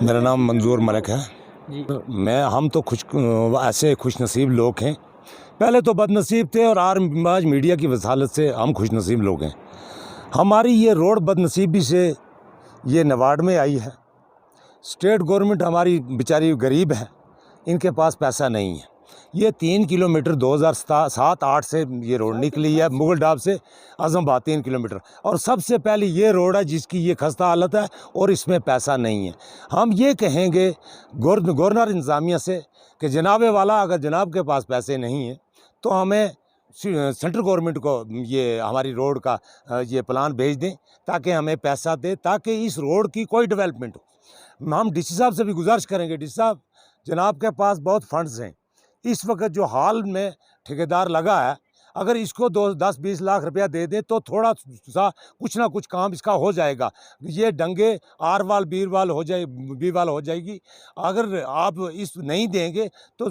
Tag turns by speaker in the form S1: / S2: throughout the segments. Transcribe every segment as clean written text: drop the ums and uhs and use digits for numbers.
S1: میرا نام منظور ملک ہے
S2: جی
S1: ہم تو ایسے خوش نصیب لوگ ہیں. پہلے تو بد نصیب تھے اور آج میڈیا کی وسالت سے ہم خوش نصیب لوگ ہیں. ہماری یہ روڈ بد نصیبی سے یہ نواڈ میں آئی ہے. اسٹیٹ گورنمنٹ ہماری بیچاری غریب ہے, ان کے پاس پیسہ نہیں ہے. یہ 3 کلومیٹر 2007-8 سے یہ روڈ نکلی ہے مغل ڈاب سے اعظم آباد 3 کلومیٹر, اور سب سے پہلے یہ روڈ ہے جس کی یہ خستہ حالت ہے اور اس میں پیسہ نہیں ہے. ہم یہ کہیں گے گورنر انتظامیہ سے کہ جناب والا اگر جناب کے پاس پیسے نہیں ہیں تو ہمیں سینٹرل گورنمنٹ کو یہ ہماری روڈ کا یہ پلان بھیج دیں تاکہ ہمیں پیسہ دے, تاکہ اس روڈ کی کوئی ڈیولپمنٹ ہو. ہم ڈی سی صاحب سے بھی گزارش کریں گے, ڈی سی صاحب جناب کے پاس بہت فنڈز ہیں. اس وقت جو حال میں ٹھیکیدار لگا ہے, اگر اس کو 10-20 لاکھ روپیہ دے دیں تو تھوڑا سا کچھ نہ کچھ کام اس کا ہو جائے گا. یہ ڈنگے آر وال بیر وال ہو جائے بی وال ہو جائے گی. اگر آپ اس نہیں دیں گے تو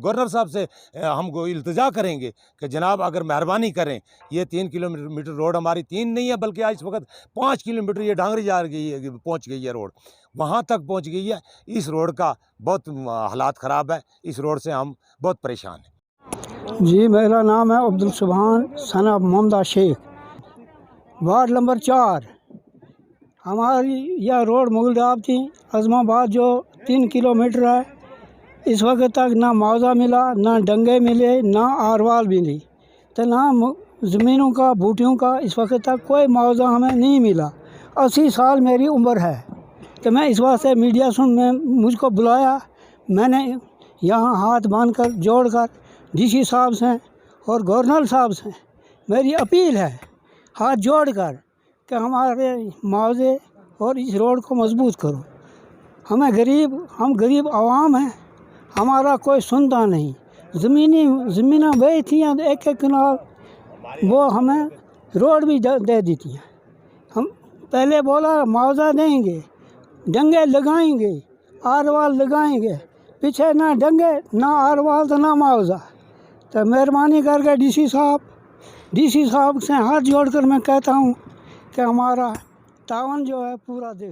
S1: گورنر صاحب سے ہم کو التجا کریں گے کہ جناب اگر مہربانی کریں, یہ 3 کلومیٹر روڈ ہماری 3 نہیں ہے بلکہ اس وقت 5 کلومیٹر یہ ڈانگری جا گئی ہے, پہنچ گئی ہے روڈ, وہاں تک پہنچ گئی ہے. اس روڈ کا بہت حالات خراب ہے, اس روڈ سے ہم بہت پریشان ہیں.
S2: جی میرا نام ہے عبدالسبحان ثنا محمد شیخ, وارڈ نمبر 4. ہماری یہ روڈ مغل ڈاب تھی اعظم آباد جو 3 کلومیٹر ہے, اس وقت تک نہ معاوضہ ملا, نہ ڈنگے ملے, نہ آروال ملی, تو نہ زمینوں کا بوٹیوں کا اس وقت تک کوئی معاوضہ ہمیں نہیں ملا. 80 سال میری عمر ہے. تو میں اس واسطے میڈیا میں مجھ کو بلایا, میں نے یہاں ہاتھ باندھ کر جوڑ کر ڈی سی صاحب سے اور گورنر صاحب سے میری اپیل ہے ہاتھ جوڑ کر کہ ہمارے معاوضے اور اس روڈ کو مضبوط کرو. ہم غریب عوام ہیں, ہمارا کوئی سنتا نہیں. زمینیں بیچتی ہیں 1-1 کنال, وہ ہمیں روڈ بھی دے دیتی ہیں. ہم پہلے بولا معاوضہ دیں گے, ڈنگے لگائیں گے, آروال لگائیں گے, پیچھے نہ ڈنگے نہ آروال تو نہ معاوضہ. تو مہربانی کر کے ڈی سی صاحب سے ہاتھ جوڑ کر میں کہتا ہوں کہ ہمارا تعاون جو ہے پورا دے.